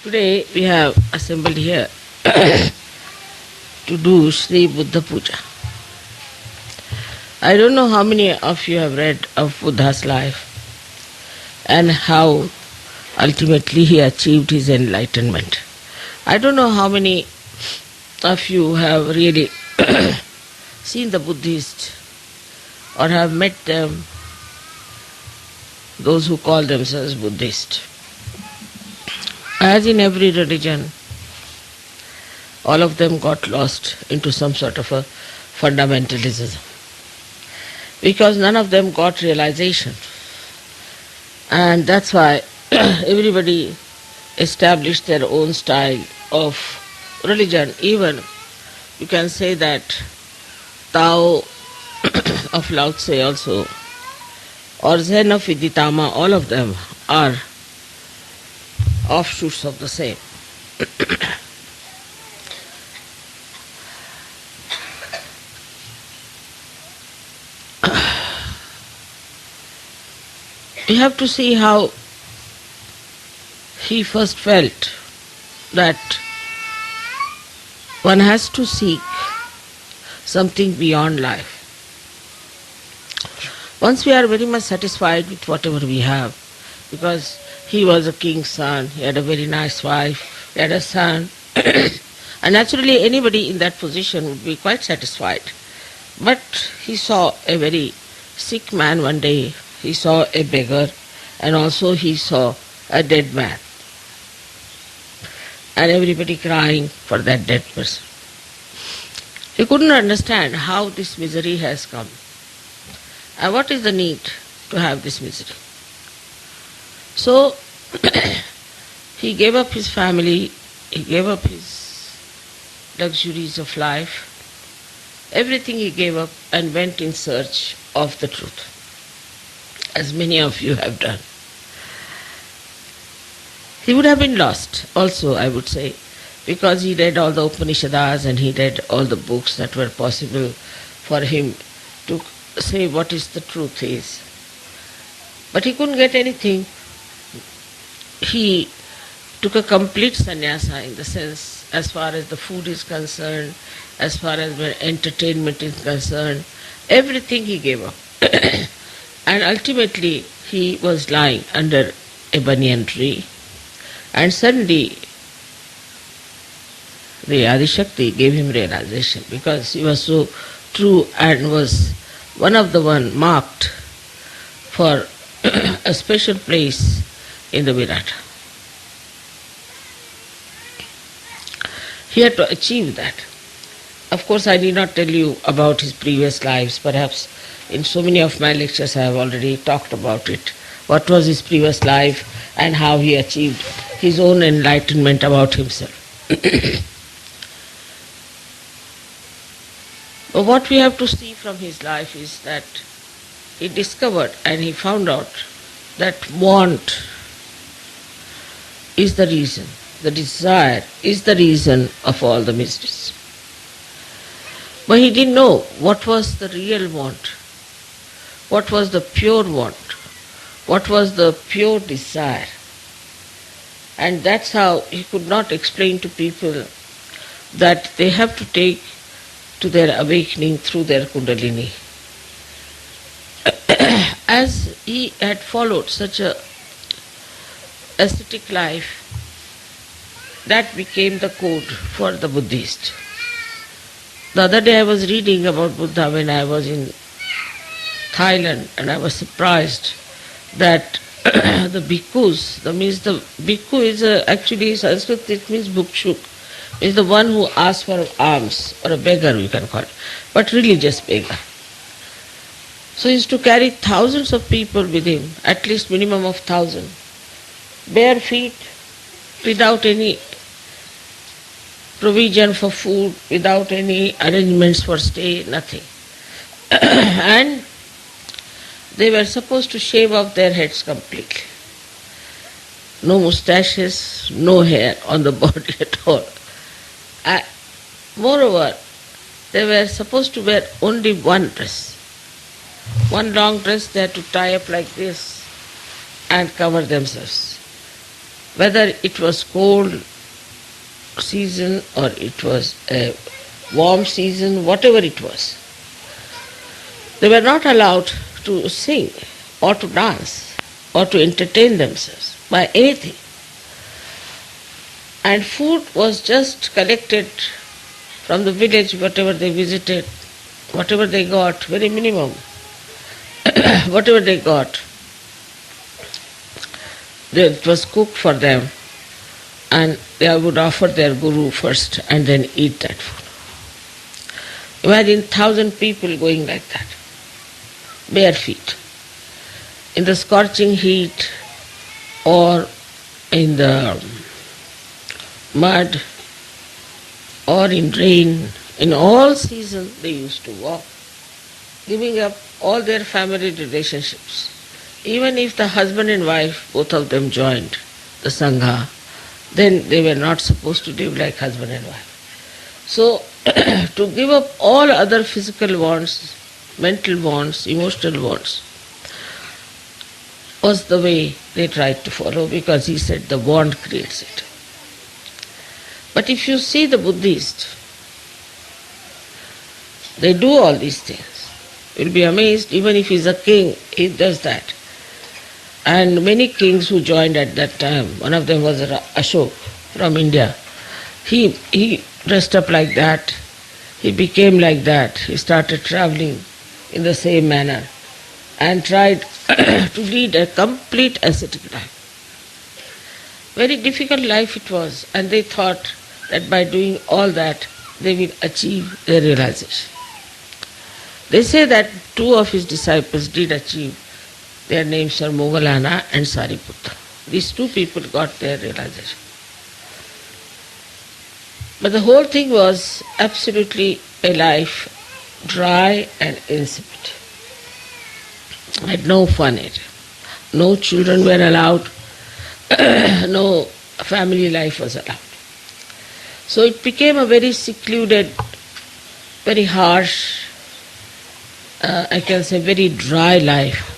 Today we have assembled here to do Sri Buddha Puja. I don't know how many of you have read of Buddha's life and how ultimately he achieved his enlightenment. I don't know how many of you have really seen the Buddhists or have met them, those who call themselves Buddhist. As in every religion, all of them got lost into some sort of a fundamentalism because none of them got realization, and that's why everybody established their own style of religion. Even you can say that Tao of Lao Tse also, or Zen of Viditama, all of them are offshoots of the same. We have to see how he first felt that one has to seek something beyond life. Once we are very much satisfied with whatever we have, because he was a king's son, he had a very nice wife, he had a son, and naturally anybody in that position would be quite satisfied. But he saw a very sick man one day, he saw a beggar, and also he saw a dead man. And everybody crying for that dead person. He couldn't understand how this misery has come. And what is the need to have this misery? So, he gave up his family, he gave up his luxuries of life, everything he gave up and went in search of the truth, as many of you have done. He would have been lost also, I would say, because he read all the Upanishads and he read all the books that were possible for him to say what is the truth is. But he couldn't get anything. He took a complete sannyasa in the sense, as far as the food is concerned, as far as entertainment is concerned, everything he gave up. And ultimately he was lying under a banyan tree, and suddenly the Adishakti gave him realization, because he was so true and was one of the one marked for a special place in the Virata. He had to achieve that. Of course, I need not tell you about his previous lives. Perhaps in so many of my lectures I have already talked about it. What was his previous life and how he achieved his own enlightenment about himself. But what we have to see from his life is that he discovered and he found out that want is the reason, the desire is the reason of all the miseries. But he didn't know what was the real want, what was the pure want, what was the pure desire. And that's how he could not explain to people that they have to take to their awakening through their Kundalini. As he had followed such a ascetic life, that became the code for the Buddhist. The other day I was reading about Buddha when I was in Thailand, and I was surprised that the bhikkhus, the bhikkhu is actually Sanskrit, it means bhukshuk, is the one who asks for alms, or a beggar we can call it, but religious beggar. So he used to carry thousands of people with him, at least minimum of 1,000, bare feet, without any provision for food, without any arrangements for stay, nothing. And they were supposed to shave off their heads completely. No moustaches, no hair on the body at all. Moreover, they were supposed to wear only one dress. One long dress they had to tie up like this and cover themselves. whether it was cold season or it was a warm season, whatever it was. They were not allowed to sing or to dance or to entertain themselves by anything. And food was just collected from the village, whatever they visited, whatever they got, very minimum, whatever they got, it was cooked for them, and they would offer their guru first and then eat that food. Imagine 1,000 people going like that, bare feet, in the scorching heat or in the mud or in rain. In all seasons they used to walk, giving up all their family relationships. Even if the husband and wife, both of them joined the Sangha, then they were not supposed to live like husband and wife. So, to give up all other physical wants, mental wants, emotional wants, was the way they tried to follow, because he said the want creates it. But if you see the Buddhists, they do all these things. You'll be amazed, even if he's a king, he does that. And many kings who joined at that time, one of them was Ashok from India. He dressed up like that, he became like that, he started traveling in the same manner and tried to lead a complete ascetic life. Very difficult life it was, and they thought that by doing all that they will achieve their realization. They say that two of his disciples did achieve. Their names are Moggallana and Sariputta. These two people got their realization. But the whole thing was absolutely a life dry and insipid. Had no fun in it. No children were allowed, no family life was allowed. So it became a very secluded, very harsh, I can say very dry life.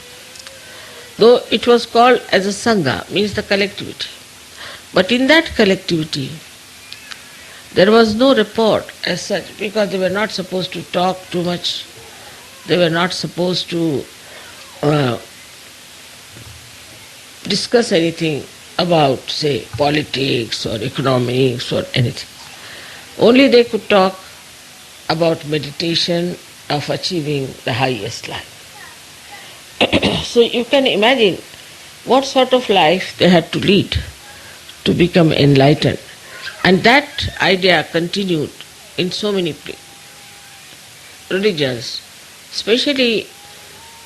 Though it was called as a Sangha, means the collectivity. But in that collectivity, there was no report as such, because they were not supposed to talk too much. They were not supposed to discuss anything about, say, politics or economics or anything. Only they could talk about meditation of achieving the highest life. So you can imagine what sort of life they had to lead to become enlightened. And that idea continued in so many religions. Especially,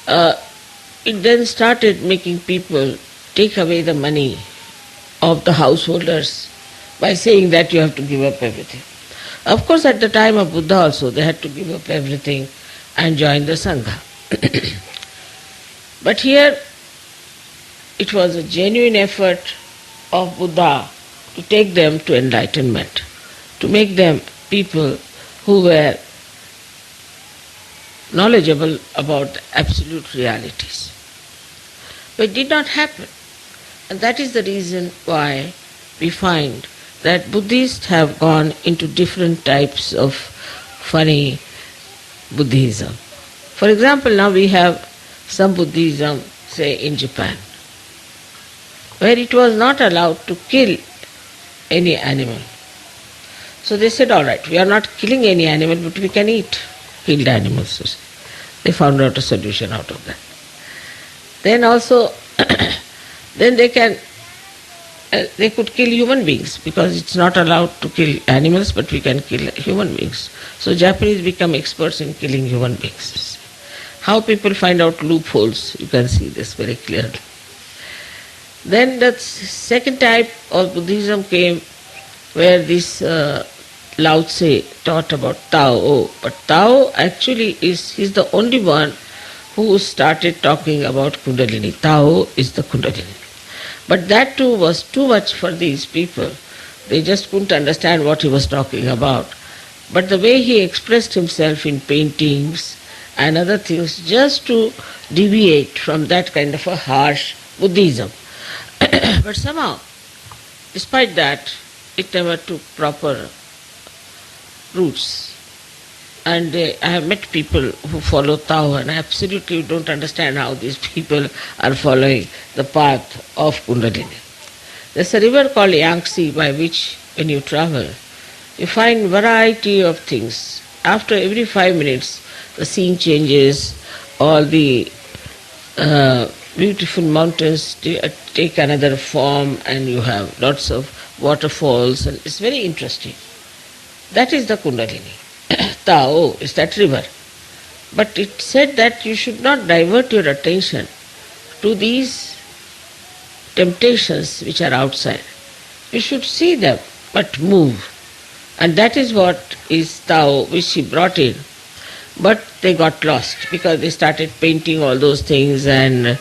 it then started making people take away the money of the householders by saying that you have to give up everything. Of course, at the time of Buddha also, they had to give up everything and join the Sangha. But here, it was a genuine effort of Buddha to take them to enlightenment, to make them people who were knowledgeable about the absolute realities. But it did not happen. And that is the reason why we find that Buddhists have gone into different types of funny Buddhism. For example, now we have some Buddhism, say in Japan, where it was not allowed to kill any animal. So they said, all right, we are not killing any animal, but we can eat killed animals. They found out a solution out of that. Then also, then they could kill human beings, because it's not allowed to kill animals, but we can kill human beings. So Japanese become experts in killing human beings. How people find out loopholes, you can see this very clearly. Then the second type of Buddhism came, where this Lao Tse taught about Tao. But Tao actually he's the only one who started talking about Kundalini. Tao is the Kundalini. But that too was too much for these people. They just couldn't understand what he was talking about. But the way he expressed himself in paintings and other things, just to deviate from that kind of a harsh Buddhism. But somehow despite that, it never took proper roots. And I have met people who follow Tao and I absolutely don't understand how these people are following the path of Kundalini. There's a river called Yangtze by which when you travel, you find variety of things. After every 5 minutes, the scene changes, all the beautiful mountains take another form and you have lots of waterfalls and it's very interesting. That is the Kundalini. Tao is that river. But it said that you should not divert your attention to these temptations which are outside. You should see them, but move. And that is what is Tao, which she brought in. But they got lost because they started painting all those things and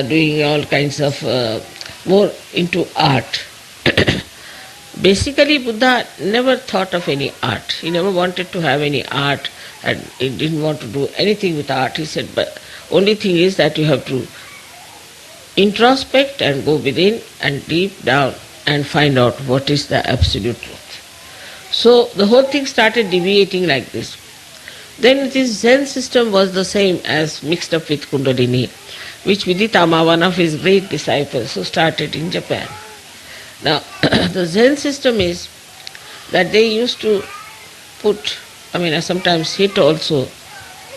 doing all kinds of more into art. Basically, Buddha never thought of any art. He never wanted to have any art and he didn't want to do anything with art. He said, but only thing is that you have to introspect and go within and deep down and find out what is the absolute truth. So the whole thing started deviating like this. Then this Zen system was the same as mixed up with Kundalini, which Viditama, one of his great disciples, who started in Japan. Now, the Zen system is that they used to put, I sometimes hit also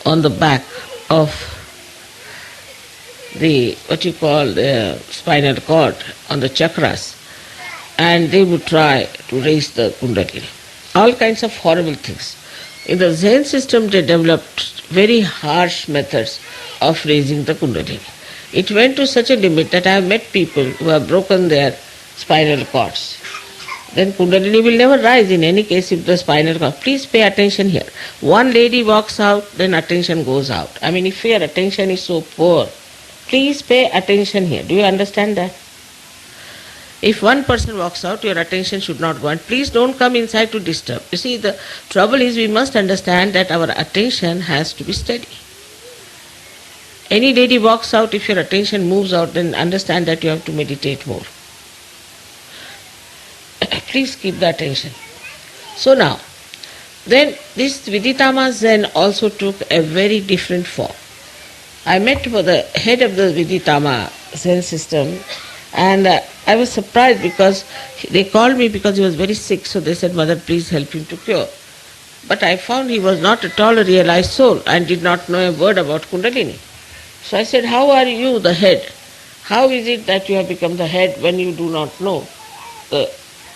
on the back of the, what you call the spinal cord, on the chakras, and they would try to raise the Kundalini. All kinds of horrible things. In the Zen system, they developed very harsh methods of raising the Kundalini. It went to such a limit that I have met people who have broken their spinal cords. Then Kundalini will never rise in any case if the spinal cord. Please pay attention here. One lady walks out, then attention goes out. If your attention is so poor, please pay attention here. Do you understand that? If one person walks out, your attention should not go. And please don't come inside to disturb. You see, the trouble is we must understand that our attention has to be steady. Any lady walks out, if your attention moves out, then understand that you have to meditate more. Please keep the attention. So now, then this Viditama Zen also took a very different form. I met the head of the Viditama Zen system and I was surprised because they called me because he was very sick, so they said, Mother, please help him to cure. But I found he was not at all a realized soul and did not know a word about Kundalini. So I said, how are you the head? How is it that you have become the head when you do not know the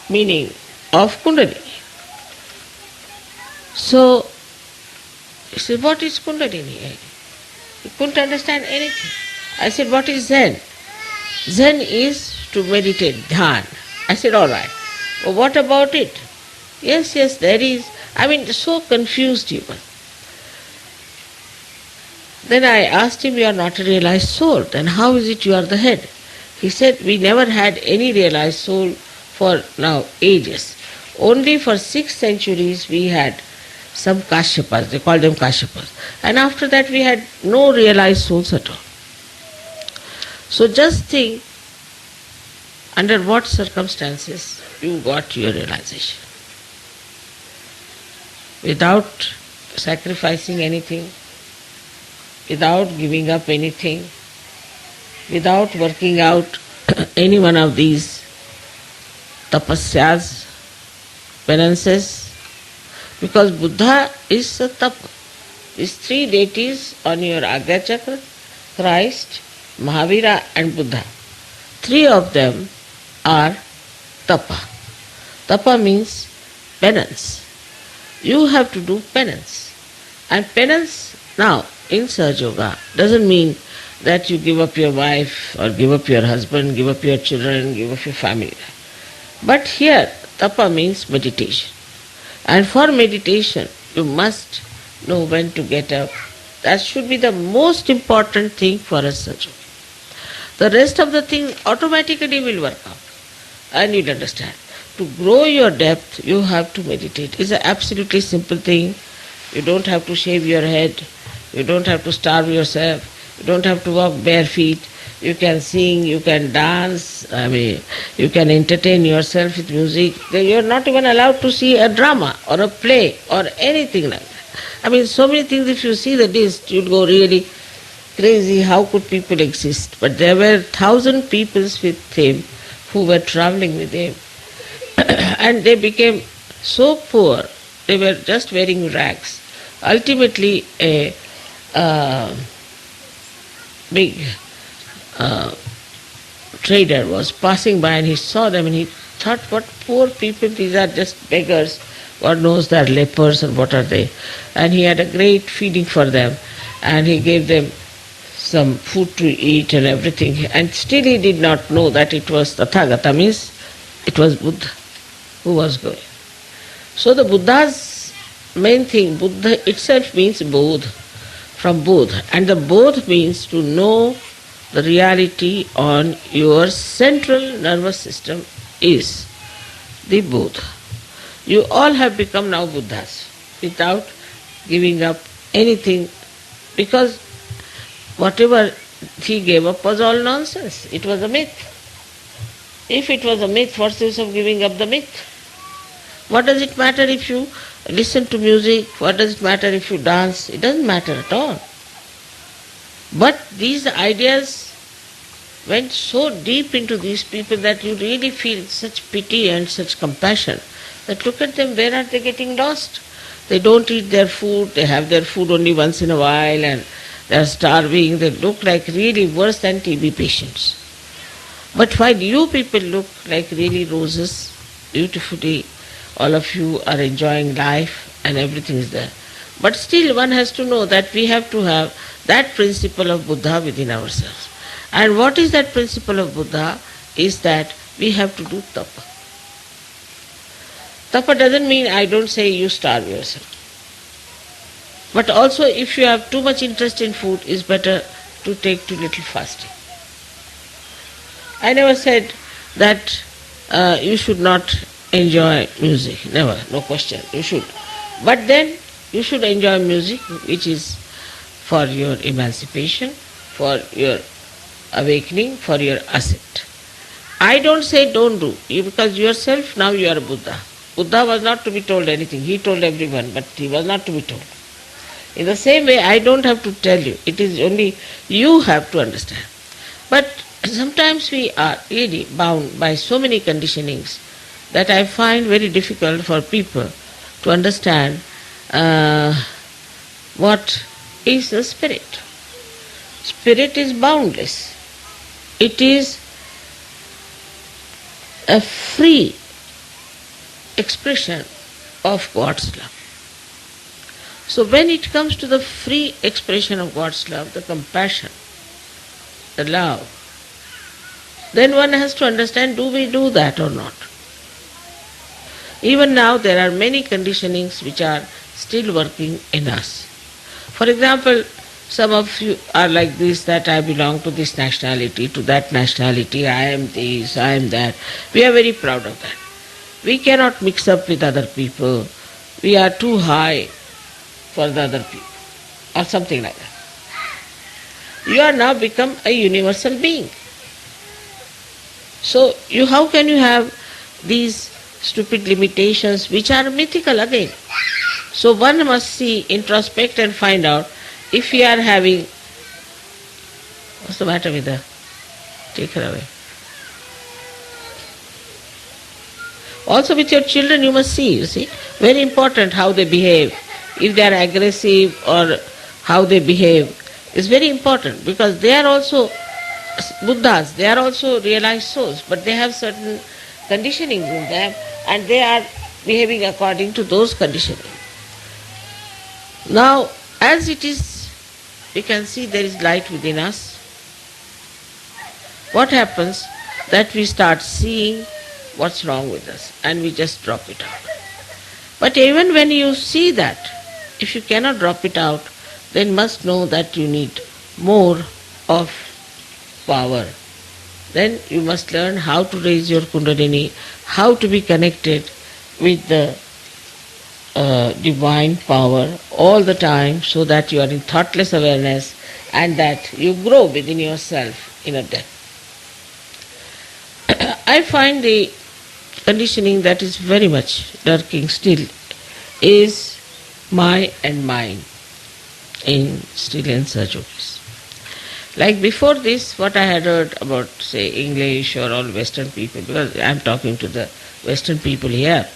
meaning of Kundalini? So he said, what is Kundalini? He couldn't understand anything. I said, what is Zen? Zen is to meditate, dhyan. I said, all right. Well, what about it? Yes, there is. So confused even. Then I asked him, you are not a realized soul. Then how is it you are the head? He said, we never had any realized soul for now ages. Only for 6 centuries we had some Kashyapas, they called them Kashyapas. And after that we had no realized souls at all. So just think, under what circumstances you got your realization. Without sacrificing anything, without giving up anything, without working out any one of these tapasyas, penances, because Buddha is a tapa. These 3 deities on your Agya Chakra, Christ, Mahavira and Buddha, 3 of them are tapa. Tapa means penance. You have to do penance. And penance now in Sahaja Yoga doesn't mean that you give up your wife or give up your husband, give up your children, give up your family. But here tapa means meditation. And for meditation you must know when to get up. That should be the most important thing for a Sahaja Yogi. The rest of the things automatically will work out and you'll understand. To grow your depth, you have to meditate. It's an absolutely simple thing. You don't have to shave your head. You don't have to starve yourself. You don't have to walk bare feet. You can sing, you can dance, you can entertain yourself with music. You're not even allowed to see a drama or a play or anything like that. So many things, if you see the list, you'd go really crazy. How could people exist? But there were 1,000 people with him who were traveling with him. And they became so poor, they were just wearing rags. Ultimately, a big trader was passing by and he saw them and he thought, what poor people, these are just beggars. God knows they are lepers or what are they. And he had a great feeding for them and he gave them some food to eat and everything. And still he did not know that it was Tathagata, means it was Buddha who was going. So the Buddha's main thing, Buddha itself means Bodh, from Bodh. And the Bodh means to know the reality on your central nervous system is the Bodh. You all have become now Buddhas without giving up anything, because whatever he gave up was all nonsense. It was a myth. If it was a myth, what's the use of giving up the myth? What does it matter if you listen to music? What does it matter if you dance? It doesn't matter at all. But these ideas went so deep into these people that you really feel such pity and such compassion that look at them, where are they getting lost? They don't eat their food, they have their food only once in a while and they are starving. They look like really worse than TB patients. But while you people look like really roses, beautifully, all of you are enjoying life and everything is there. But still one has to know that we have to have that principle of Buddha within ourselves. And what is that principle of Buddha? Is that we have to do tapa. Tapa doesn't mean I don't say you starve yourself. But also if you have too much interest in food, it's better to take too little fasting. I never said that you should not enjoy music. Never, no question, you should. But then you should enjoy music which is for your emancipation, for your awakening, for your ascent. I don't say don't do, because yourself now you are a Buddha. Buddha was not to be told anything. He told everyone, but he was not to be told. In the same way, I don't have to tell you. It is only you have to understand. But sometimes we are really bound by so many conditionings that I find very difficult for people to understand what is the spirit. Spirit is boundless. It is a free expression of God's love. So when it comes to the free expression of God's love, the compassion, the love, then one has to understand, do we do that or not? Even now there are many conditionings which are still working in us. For example, some of you are like this, that I belong to this nationality, to that nationality, I am this, I am that. We are very proud of that. We cannot mix up with other people. We are too high for the other people, or something like that. You are now become a universal being. So how can you have these stupid limitations which are mythical again? So one must see, introspect and find out if we are having, what's the matter with her? Take her away. Also with your children you must see, very important how they behave. If they are aggressive or how they behave is very important, because they are also Buddhas, they are also realized souls, but they have certain conditionings in them and they are behaving according to those conditionings. Now, as it is, we can see there is light within us. What happens? That we start seeing what's wrong with us and we just drop it out. But even when you see that, if you cannot drop it out, then must know that you need more of power. Then you must learn how to raise your Kundalini, how to be connected with the divine power all the time, so that you are in thoughtless awareness and that you grow within yourself in a den. I find the conditioning that is very much lurking still is my and mine in Sri Lanka yogis. Like before this, what I had heard about, say, English or all Western people, because I am talking to the Western people here,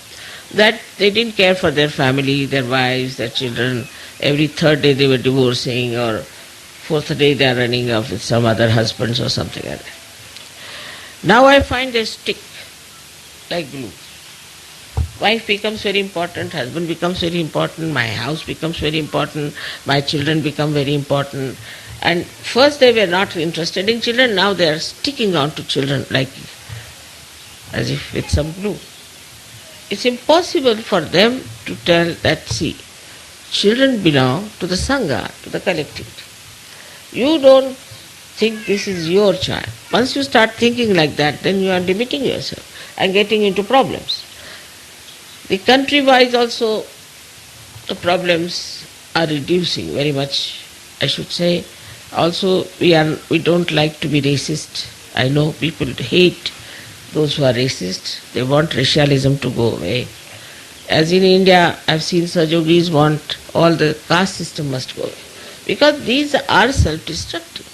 that they didn't care for their family, their wives, their children. Every third day they were divorcing, or fourth day they are running off with some other husbands or something like that. Now I find they stick like glue. Wife becomes very important, husband becomes very important, my house becomes very important, my children become very important. And first they were not interested in children, now they are sticking on to children like as if with some glue. It's impossible for them to tell that, see, children belong to the Sangha, to the collectivity. You don't think this is your child. Once you start thinking like that, then you are limiting yourself and getting into problems. The country-wise also, the problems are reducing very much, I should say. Also, we don't like to be racist. I know people hate those who are racist. They want racialism to go away. As in India, I've seen Sajogis want all the caste system must go away. Because these are self-destructive.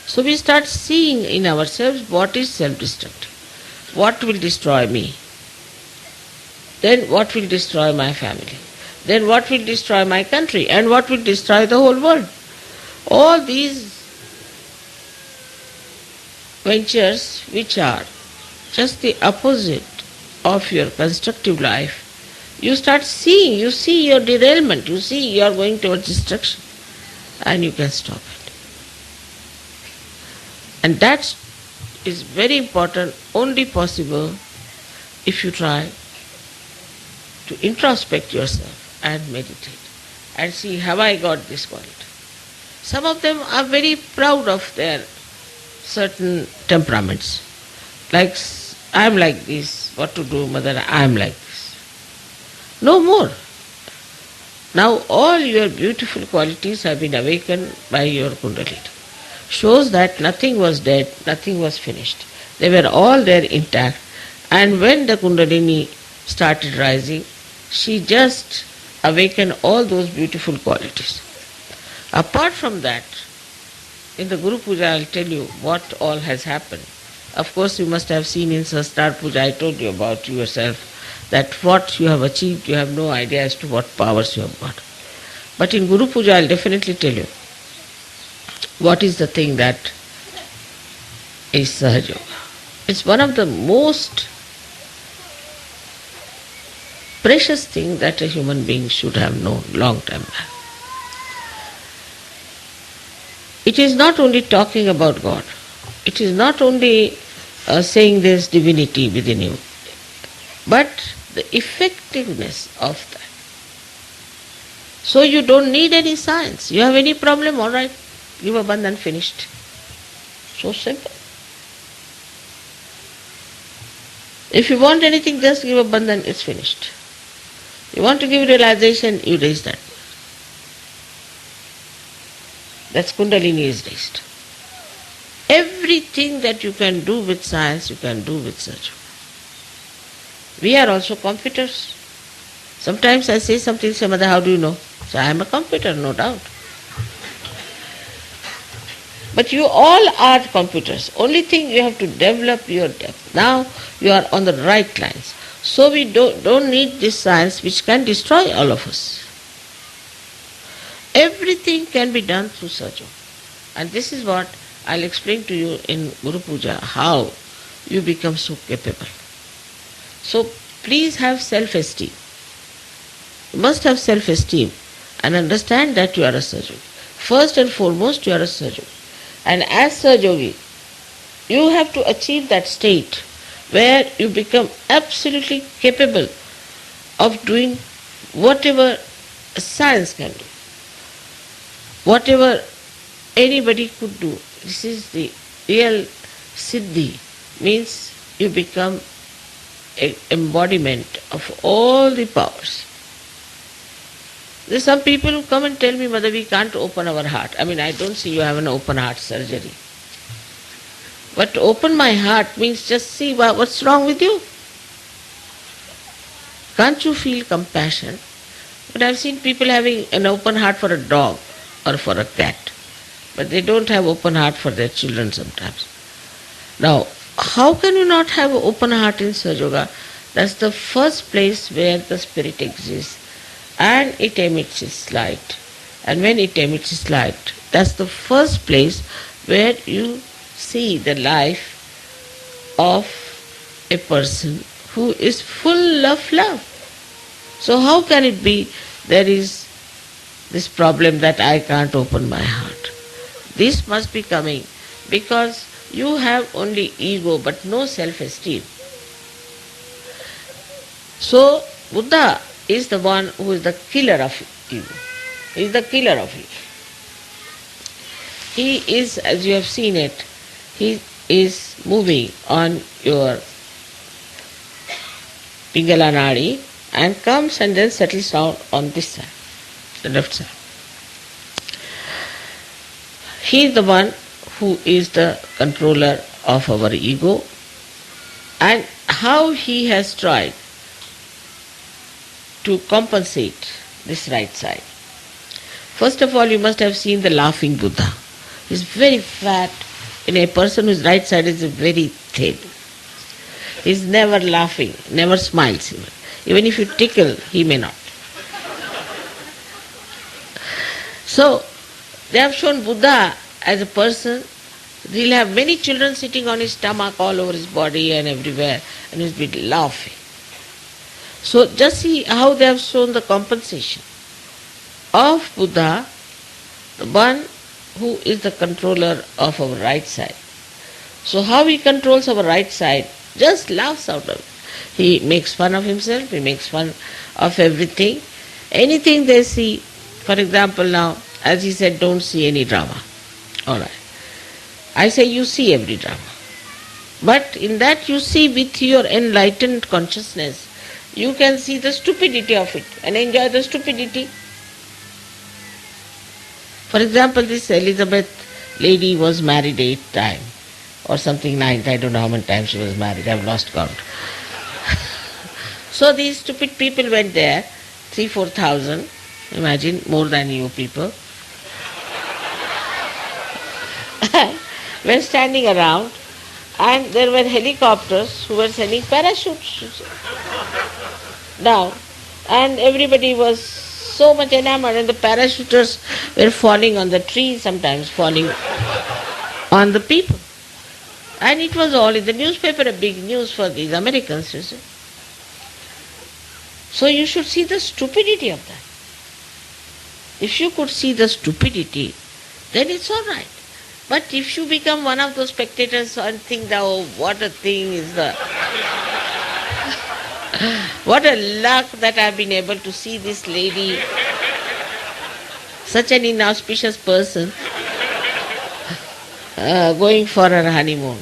So we start seeing in ourselves what is self-destructive. What will destroy me? Then what will destroy my family? Then what will destroy my country? And what will destroy the whole world? All these ventures which are just the opposite of your constructive life, you start seeing, you see your derailment, you see you are going towards destruction, and you can stop it. And that is very important, only possible if you try to introspect yourself and meditate and see, have I got this quality? Some of them are very proud of their certain temperaments. Like, I am like this, what to do, mother, I am like this. No more. Now all your beautiful qualities have been awakened by your Kundalini. Shows that nothing was dead, nothing was finished. They were all there intact. And when the Kundalini started rising, she just awakened all those beautiful qualities. Apart from that, in the Guru Puja, I'll tell you what all has happened. Of course, you must have seen in Sastar Puja, I told you about yourself, that what you have achieved, you have no idea as to what powers you have got. But in Guru Puja, I'll definitely tell you what is the thing that is Sahaja Yoga. It's one of the most precious thing that a human being should have known long time back. It is not only talking about God. It is not only saying there's divinity within you, but the effectiveness of that. So you don't need any science. You have any problem, all right, give a bandhan, finished. So simple. If you want anything, just give a bandhan, it's finished. You want to give realization, you raise that. That's Kundalini is raised. Everything that you can do with science, you can do with Sahaja Yoga. We are also computers. Sometimes I say something, say, Mother, how do you know? So I am a computer, no doubt. But you all are computers. Only thing you have to develop your depth. Now you are on the right lines. So we don't need this science which can destroy all of us. Everything can be done through Sahaja Yoga. And this is what I'll explain to you in Guru Puja, how you become so capable. So please have self-esteem. You must have self-esteem and understand that you are a Sahaja Yogi. First and foremost, you are a Sahaja Yogi. And as Sahaja Yogi, you have to achieve that state where you become absolutely capable of doing whatever science can do, whatever anybody could do. This is the real Siddhi, means you become an embodiment of all the powers. There's some people who come and tell me, Mother, we can't open our heart. I mean, I don't see you have an open heart surgery. But open my heart means just see what's wrong with you. Can't you feel compassion? But I've seen people having an open heart for a dog or for a cat, but they don't have open heart for their children sometimes. Now, how can you not have an open heart in Sahaja Yoga? That's the first place where the spirit exists, and it emits its light. And when it emits its light, that's the first place where you see the life of a person who is full of love. So how can it be there is this problem that I can't open my heart? This must be coming because you have only ego but no self-esteem. So Buddha is the one who is the killer of ego. He is the killer of ego. He is, as you have seen it, he is moving on your Pingala Nadi and comes and then settles down on this side, the left side. He is the one who is the controller of our ego, and how he has tried to compensate this right side. First of all, you must have seen the laughing Buddha. He is very fat, and a person whose right side is very thin. He is never laughing, never smiles even. Even if you tickle, he may not. So, they have shown Buddha as a person. He'll have many children sitting on his stomach all over his body and everywhere, and he'll be laughing. So, just see how they have shown the compensation of Buddha, the one who is the controller of our right side. So, how he controls our right side? Just laughs out of it. He makes fun of himself, he makes fun of everything. Anything they see, for example now, as he said, don't see any drama. Alright. I say you see every drama. But in that you see with your enlightened consciousness, you can see the stupidity of it and enjoy the stupidity. For example, this Elizabeth lady was married 8th time or something, 9th, I don't know how many times she was married, I've lost count. So these stupid people went there, 3,000-4,000, imagine, more than you people, were standing around, and there were helicopters who were sending parachutes down, and everybody was so much enamored, and the parachuters were falling on the trees, sometimes falling on the people. And it was all in the newspaper, a big news for these Americans, you see. So you should see the stupidity of that. If you could see the stupidity, then it's all right. But if you become one of those spectators and think that, oh, what a thing is the... what a luck that I've been able to see this lady, such an inauspicious person, going for her honeymoon.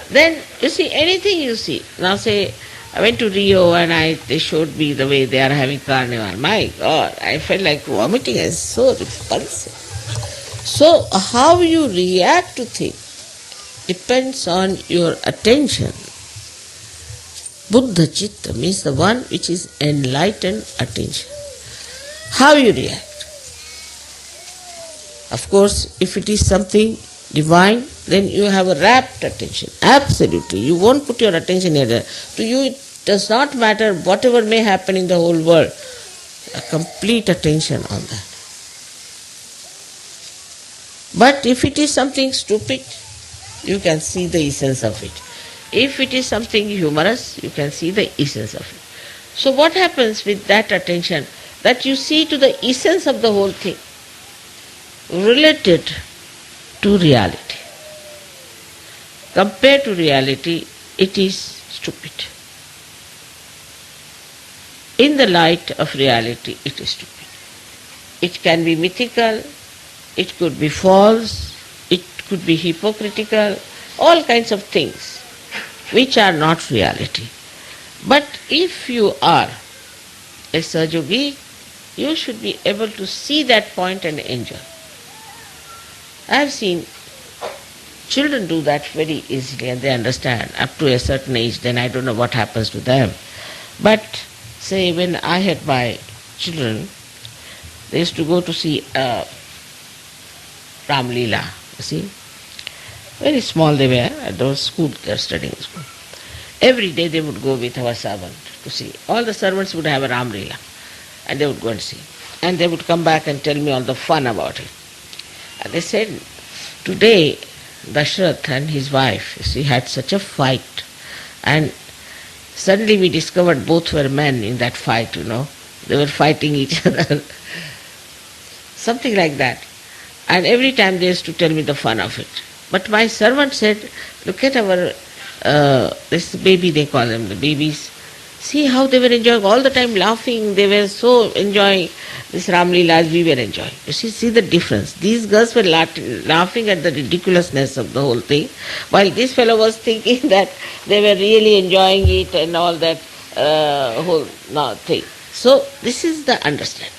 Then, you see, anything you see. Now say, I went to Rio and they showed me the way they are having carnival. My God, I felt like vomiting. It's so repulsive. So, how you react to things depends on your attention. Buddha Chitta means the one which is enlightened attention. How you react. Of course, if it is something divine, then you have a rapt attention. Absolutely. You won't put your attention here. To you it does not matter whatever may happen in the whole world. A complete attention on that. But if it is something stupid, you can see the essence of it. If it is something humorous, you can see the essence of it. So what happens with that attention? That you see to the essence of the whole thing, related to reality. Compared to reality, it is stupid. In the light of reality, it is stupid. It can be mythical, it could be false, it could be hypocritical, all kinds of things which are not reality. But if you are a Sahaja, you should be able to see that point and enjoy. I have seen Children do that very easily and they understand up to a certain age, then I don't know what happens to them. But say when I had my children, they used to go to see Ram Leela, you see. Very small they were, at those school, they were studying in school. Every day they would go with our servant to see. All the servants would have a Ram Leela and they would go and see. And they would come back and tell me all the fun about it. And they said, today Dashrath and his wife, you see, had such a fight. And suddenly we discovered both were men in that fight, you know. They were fighting each other. Something like that. And every time they used to tell me the fun of it. But my servant said, look at our, this baby, they call them, the babies. See how they were enjoying, all the time laughing. They were so enjoying this Ram Leela as we were enjoying. You see the difference. These girls were laughing at the ridiculousness of the whole thing, while this fellow was thinking that they were really enjoying it and all that whole thing. So this is the understanding.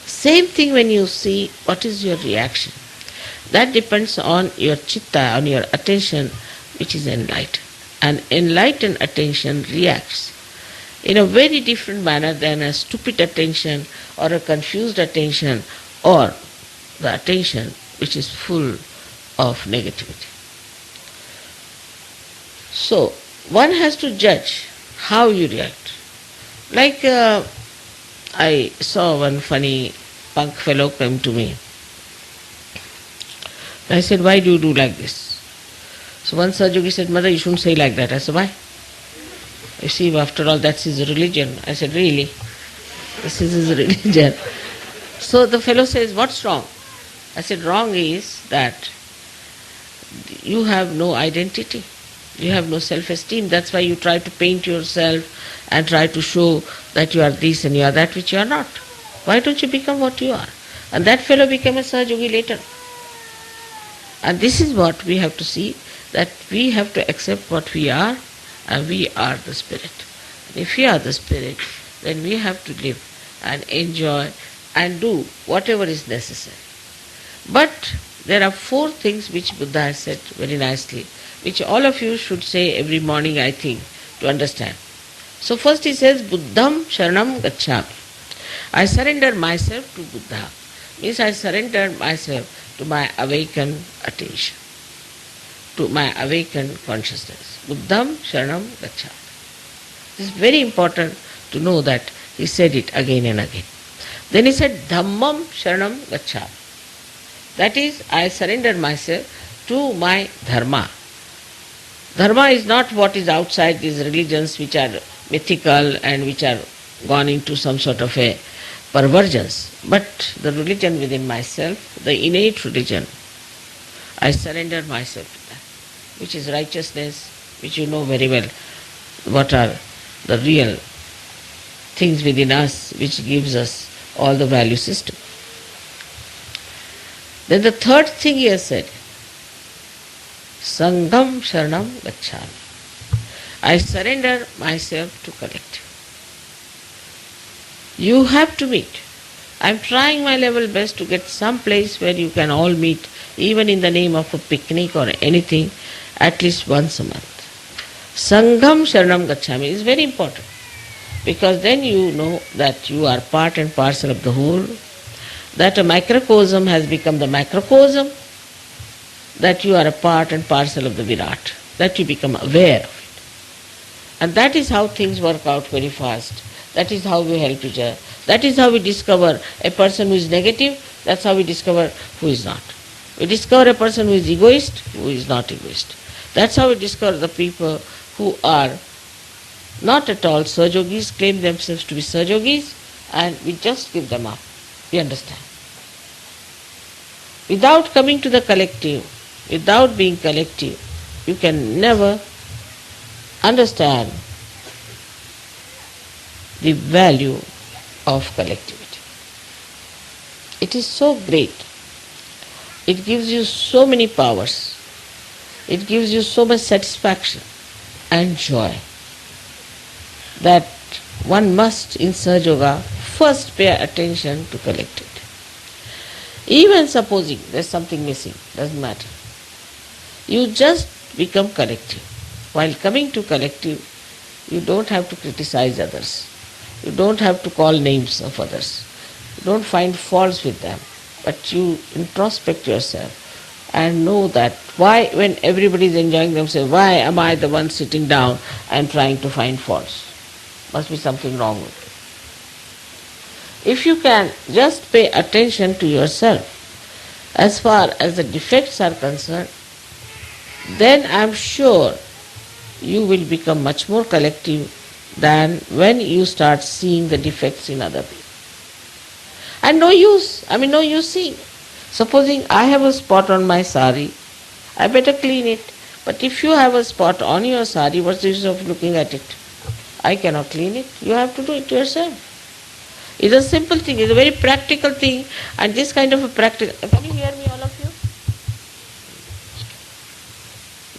Same thing when you see what is your reaction. That depends on your chitta, on your attention, which is enlightened. And enlightened attention reacts in a very different manner than a stupid attention or a confused attention or the attention which is full of negativity. So, one has to judge how you react. Like I saw one funny punk fellow come to me. I said, why do you do like this? So one Sahajogi said, Mother, you shouldn't say like that. I said, why? You see, after all, that's his religion. I said, really? This is his religion. So the fellow says, what's wrong? I said, wrong is that you have no identity. You have no self-esteem. That's why you try to paint yourself and try to show that you are this and you are that, which you are not. Why don't you become what you are? And that fellow became a Sahajogi later. And this is what we have to see, that we have to accept what we are, and we are the spirit. And if we are the spirit, then we have to live and enjoy and do whatever is necessary. But there are 4 things which Buddha has said very nicely, which all of you should say every morning, I think, to understand. So first he says, Buddham Sharanam Gacchami. I surrender myself to Buddha. Means I surrender myself to my awakened attention, to my awakened consciousness. Buddham Sharanam Gacchami. It is very important to know that he said it again and again. Then he said, Dhammam Sharanam Gacchami. That is, I surrender myself to my dharma. Dharma is not what is outside these religions which are mythical and which are gone into some sort of a perversions, but the religion within myself, the innate religion. I surrender myself to that, which is righteousness, which you know very well, what are the real things within us which gives us all the value system. Then the third thing he has said, Sangham Sharanam Gacchami. I surrender myself to collective. You have to meet. I am trying my level best to get some place where you can all meet, even in the name of a picnic or anything, at least once a month. Sangham Sharanam Gacchami is very important, because then you know that you are part and parcel of the whole, that a microcosm has become the macrocosm, that you are a part and parcel of the Virat, that you become aware of it. And that is how things work out very fast. That is how we help each other. That is how we discover a person who is negative, that's how we discover who is not. We discover a person who is egoist, who is not egoist. That's how we discover the people who are not at all Sahajogis, claim themselves to be Sahajogis, and we just give them up. We understand. Without coming to the collective, without being collective, you can never understand the value of collectivity. It is so great. It gives you so many powers. It gives you so much satisfaction and joy that one must in Sahaja Yoga first pay attention to collectivity. Even supposing there's something missing, doesn't matter. You just become collective. While coming to collective, you don't have to criticize others. You don't have to call names of others. You don't find faults with them. But you introspect yourself and know that why, when everybody is enjoying themselves, why am I the one sitting down and trying to find faults? Must be something wrong with it. If you can just pay attention to yourself as far as the defects are concerned, then I am sure you will become much more collective than when you start seeing the defects in other people. And no use seeing. Supposing I have a spot on my sari, I better clean it. But if you have a spot on your sari, what's the use of looking at it? I cannot clean it. You have to do it yourself. It's a simple thing, it's a very practical thing, and this kind of a practical. Can you hear me, all of you?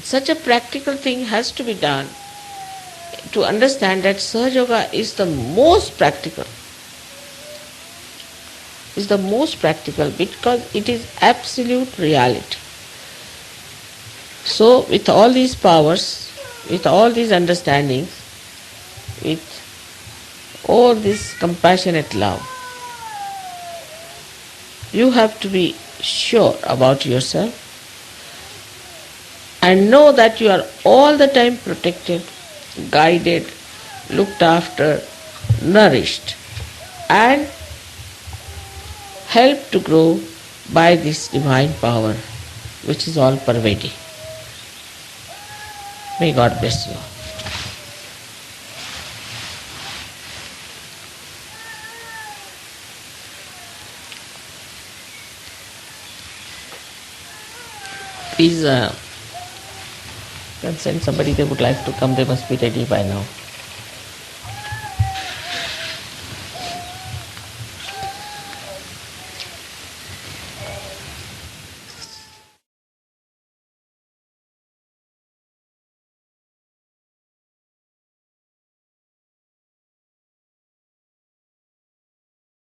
Such a practical thing has to be done to understand that Sahaja Yoga is the most practical. Is the most practical because it is absolute reality. So with all these powers, with all these understandings, with all this compassionate love, you have to be sure about yourself and know that you are all the time protected, guided, looked after, nourished, and helped to grow by this divine power which is all pervading. May God bless you all. Please, can send somebody they would like to come, they must be ready by now.